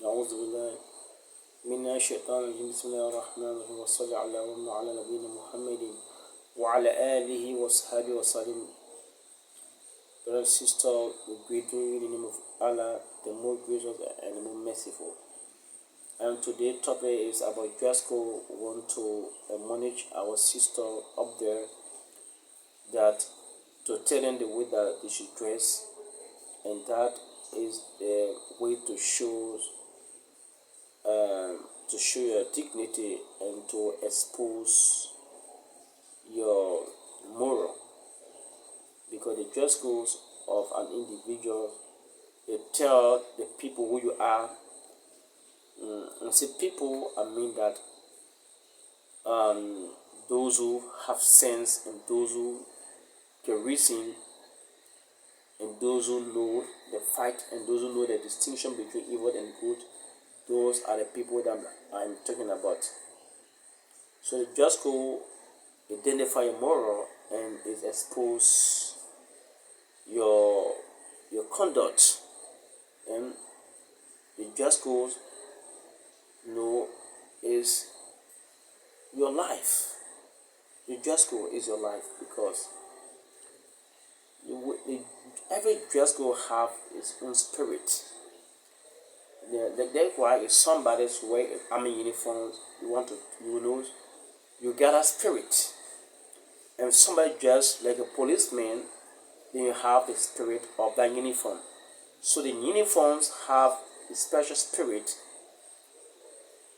أعوذ بالله من الشيطان الرجيم بسم الله الرحمن الرحيم وصلى على نبينا محمد وعلى آله وصحبه وسلم. Brother and sister, we greet you in the name of Allah, the more gracious and the more merciful. And today's topic is about dress code. We want to admonish our sister up there that to tell them the way that they should dress, and that is the way to show your dignity and to expose your moral, because the dress codes of an individual, they tell the people who you are. And say people, I mean that those who have sense and those who can reason and those who know the fight and those who know the distinction between evil and good, those are the people that I'm talking about. So the dress code identify your moral and it expose your conduct, and the dress code is your life. The dress code is your life, because every dress code have its own spirit. That's why if somebody's wearing army uniforms, you get a spirit. And somebody dressed like a policeman, then you have the spirit of that uniform. So the uniforms have a special spirit.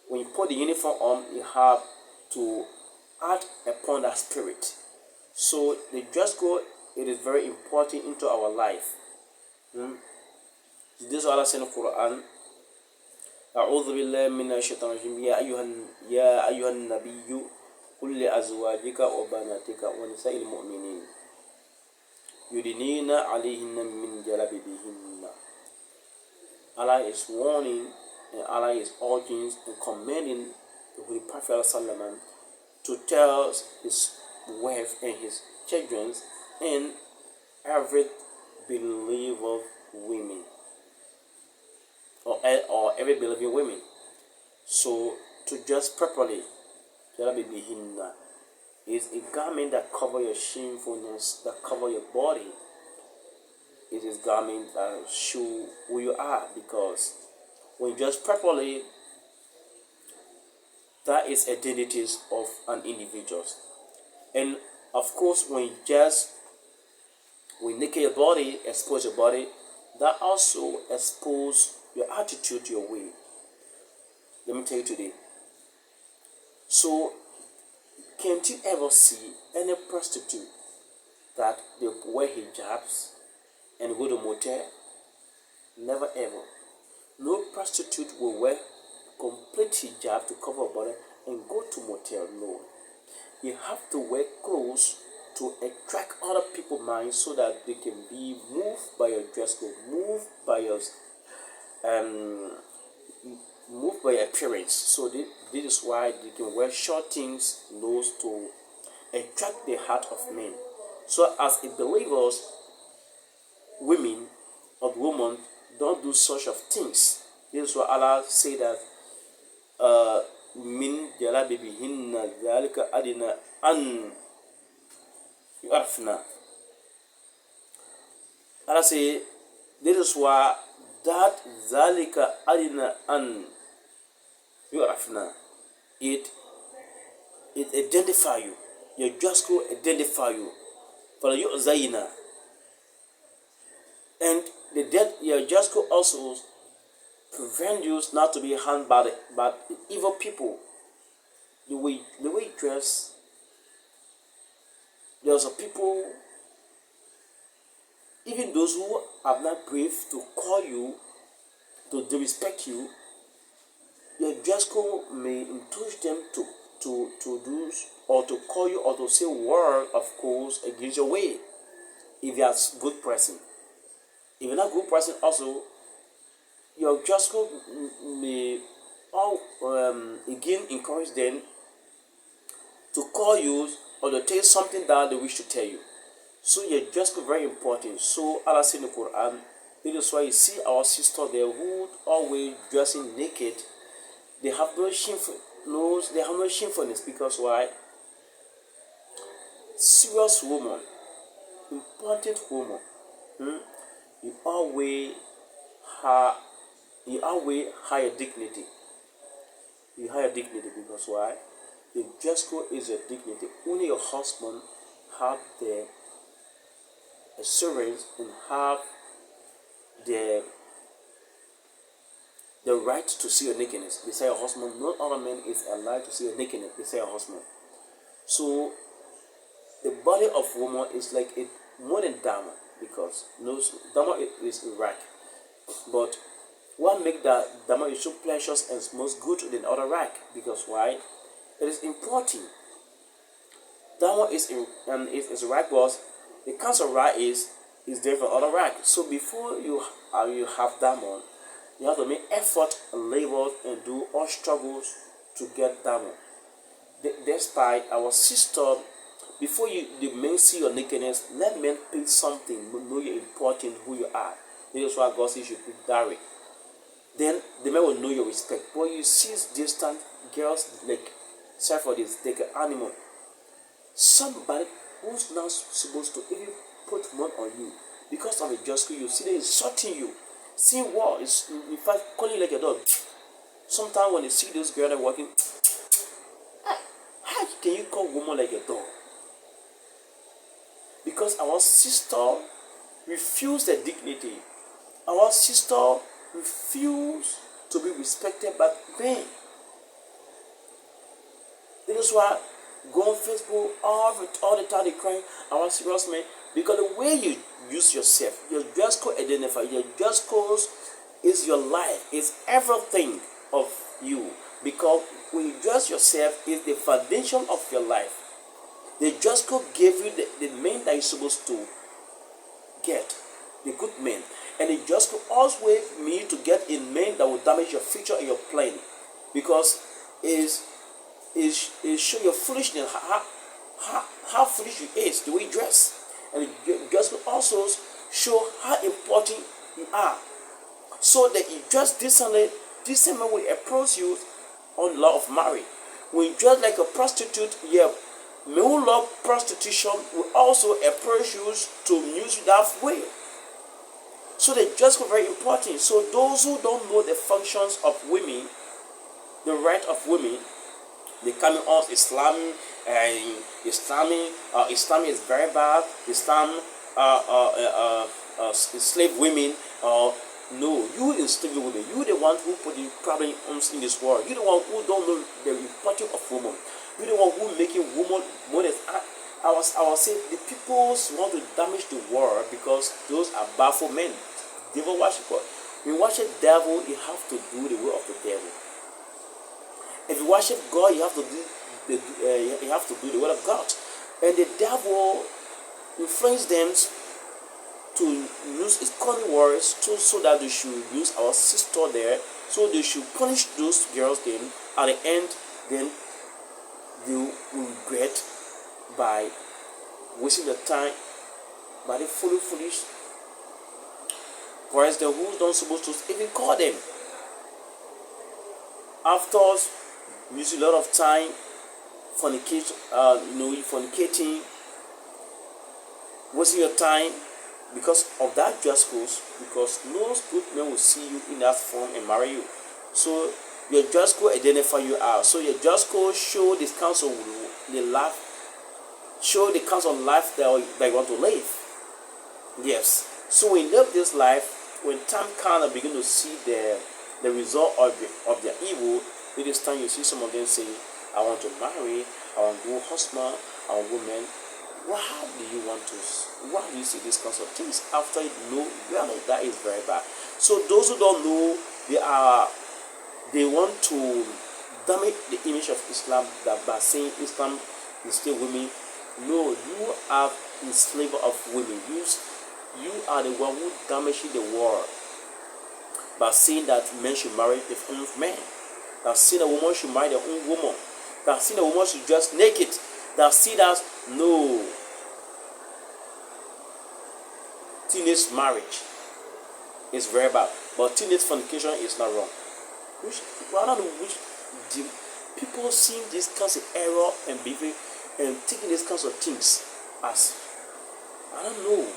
When you put the uniform on, you have to add upon that spirit. So the dress code, it is very important into our life. This is Allah said in the Quran. أعوذ بالله من الشيطان الرجيم يا أيها النبي قل لأزواجك وبناتك ونساء المؤمنين يدنين عليهن من جلابيبهن. Allah is warning and Allah is urging and commanding the Holy Prophet Sallallahu to tell his wife and his children and every believer women or every believing women. So to dress properly, jalabibihinna, is a garment that cover your shamefulness, that cover your body. It is garment that show who you are, because when you dress properly, that is identities of an individual. And of course, when naked your body, expose your body, that also expose your attitude, your way. Let me tell you today. So, can't you ever see any prostitute that they wear hijabs and go to motel? Never ever. No prostitute will wear complete hijab to cover her body and go to motel. No. You have to wear clothes to attract other people's minds so that they can be moved by your dress code, moved by your appearance. So this is why they can wear short things, to attract the heart of men. So as a believers, women or women don't do such of things. This is why Allah say that min jalabibihinna dhalika adina an yu'rafna. Allah say this is why that dhalika adina an yu'rafna, it identify you. Your dress code identify you. For you zayina. And your dress code also prevent you not to be harmed by the evil people. The way you dress, there's a people, even those who are not brave to call you, to disrespect you, your dress code may encourage them to do or to call you or to say word of course against your way, if you are a good person. If you're not a good person also, your dress code may again encourage them to call you or to tell you something that they wish to tell you. So your dress code very important. So Allah said in the Quran, That is why you see our sister there who always dressing naked. They have no shameful, no, they have no shamefulness because why? Serious woman, important woman, you always have, you always higher dignity. You higher dignity because why? The dress code is your dignity. Only your husband have the assurance and have the the right to see your nakedness. They say your husband, no other man is allowed to see your nakedness. They say your husband. So the body of woman is like it more than diamond because no diamond is Iraq. But what make that diamond is so precious and most good than other rack? Because why? It is important. Diamond is in and is rack was the cancer rack is there for other rack. So before you have diamond, you have to make effort and labor and do all struggles to get diamond. Despite our sister, before you the men see your nakedness, let men pick something, know you're important, who you are. That is why God says you pick dowry. Then the men will know your respect. But you see distant girls like sorry for this, like an animal. Somebody who's not supposed to even put money on you because of a just you see them insulting you. See what is in fact calling you like a dog. Sometimes when you see those girls that are walking, how can you call woman like a dog? Because our sister refused the dignity. Our sister refused to be respected by men. That is why go on Facebook all the time they crying, I want serious man. Because the way you use yourself, your dress code identify, your dress code is your life, is everything of you. Because when you dress yourself, is the foundation of your life. The dress code gave you the men that you're supposed to get, the good men. And the dress code also mean to get in men that will damage your future and your plan. Because is show your foolishness, how foolish you is, the way you dress. And the dress code also show how important you are. So that you dress decently, decent man will approach you on law of marriage. When you dress like a prostitute, yeah, men who love prostitution will also approach you to use you that way. So the dress code very important. So those who don't know the functions of women, the right of women, they come on Islam and Islam is very bad. Islam slave women. No, you enslave women. You the one who put the problem in this world. You the one who don't know the importance of women. You the one who making women modest. I was saying the people want to damage the world because those are powerful men. Devil worshiper. When you worship devil, you have to do the will of the devil. If you worship God, you have to do the word of God. And the devil influenced them to use his cunning words so that they should use our sister there, so they should punish those girls. Then at the end, then they will regret by wasting their time by the foolish. Whereas the who don't supposed to even call them. After us, use a lot of time fornicating, wasting your time because of that dress code, because no good men will see you in that form and marry you. So your dress code identify you are. So your dress code show this counsel the life, show the counsel of life that you want to live. Yes. So when you live this life, when time kind of begin to see the result of their evil, it is time you see some of them say, I want to marry, I want to go husband, I want woman. Why do you see this kind of things after you know really that is very bad? So those who don't know, they want to damage the image of Islam that by saying Islam is still women. No, you are enslaver of women. You are the one who damaging the world by saying that men should marry their own men. That saying a woman should marry their own woman. That saying a woman should dress naked. That see that no teenage marriage. It's very bad. But teenage fornication is not wrong. Which, well, I don't know which the people seeing this kinds of error and behavior and taking these kinds of things as, I don't know.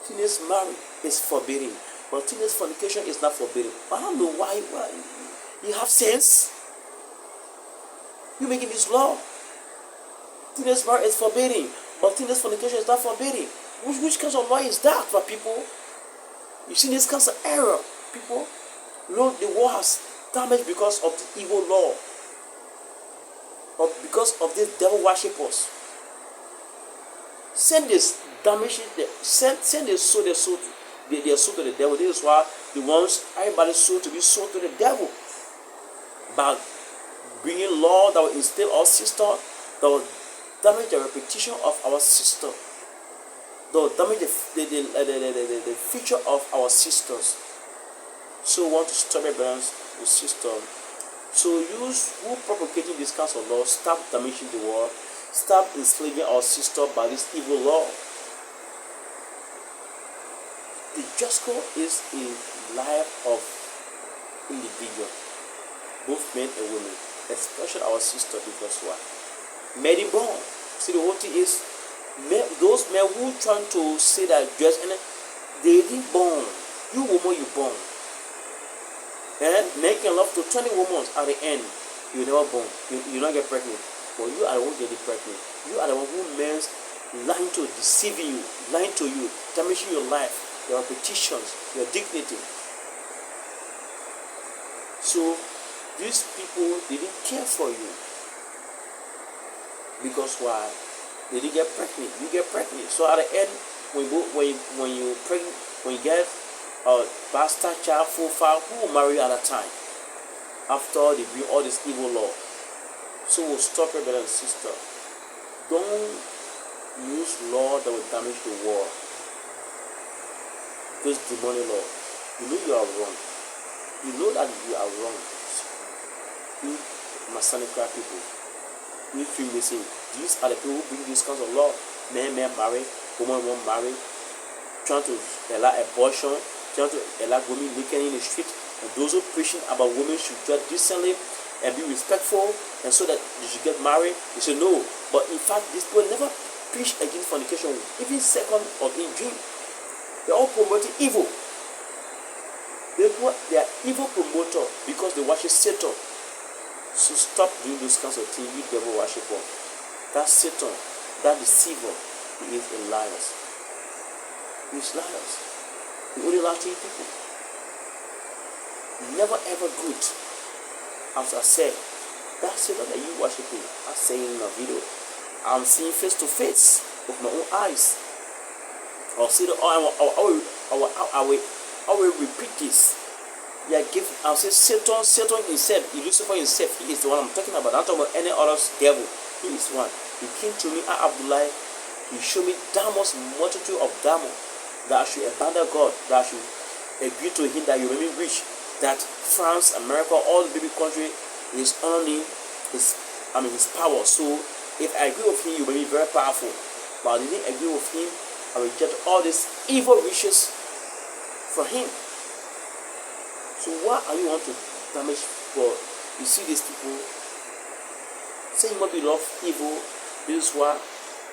Teenage marriage is forbidden, but teenage fornication is not forbidden. I don't know why you have sense. You making this law. Teenage marriage is forbidden, but teenage fornication is not forbidden. Which kind of law is that for people? You see this kind of error, people. You know the world has damaged because of the evil law, or because of these devil worshippers. Send this damage, send their soul to the devil. This is why the ones everybody's soul to be sold to the devil. But bringing law that will instill our sister, that will damage the reputation of our sister, that will damage the future of our sisters. So we want to stop it, brothers and sisters. So use who propagating this kinds of law, stop damaging the world, stop enslaving our sister by this evil law. The just cause is a life of individual, both men and women, especially our sister, because why? Mary born. See, the whole thing is those men who trying to say that just and they didn't born. You woman, you born. And making love to 20 women at the end, you never born. You don't get pregnant. But you are the one getting pregnant. You are the one who means lying to deceiving you, lying to you, damaging your life, your reputations, your dignity. So these people, they didn't care for you. Because why? They didn't get pregnant. You get pregnant. So at the end, when you get a bastard child, full file, who will marry at that time? After they bring all this evil law. So we'll stop it, brother and sister. Don't use law that will damage the world. This demonic law. You know you are wrong. You know that you are wrong. You Masonic people. You Freemason. These are the people who bring these kinds of law. Men marry, women won't marry. Trying to allow abortion. Trying to allow women naked in the street. And those who preaching about women should dress decently and be respectful, and so that they should get married. They say no. But in fact, these people never preach against fornication, even second or in dream. They are all promoting evil. They are evil promoter because they worship Satan. So stop doing those kinds of things, you devil worshiper. That Satan, that deceiver, he is a liar. He is liars. He only lies to you people. Never ever good. As I said, that Satan that you worshiping, I say in a video, I'm seeing face to face with my own eyes. I'll see the I will repeat this. Yeah, I'll say Satan himself, Lucifer himself, he is the one I'm talking about. I'm not talking about any other devil. He is one. He came to me, Abdullah. He showed me diamonds, multitude of diamonds, that I should abandon God, that I should agree to him, that you may be rich. That France, America, all the baby country is honoring his power. So if I agree with him, you may be very powerful. But I didn't agree with him. I reject all these evil wishes for him. So why are you want to damage God? You see these people say you must be love evil. This is why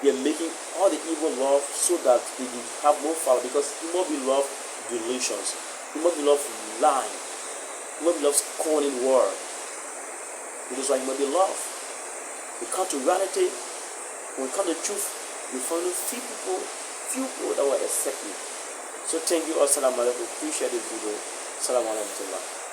they are making all the evil love so that they will have more power, because you must be love delusions. You must be love lying. Nobody loves calling word. It is why you must be loved. We come to reality, when we come to truth, we find few people that will accept you. So thank you all. Assalamu alaikum. Appreciate this video. Assalamu alaikum.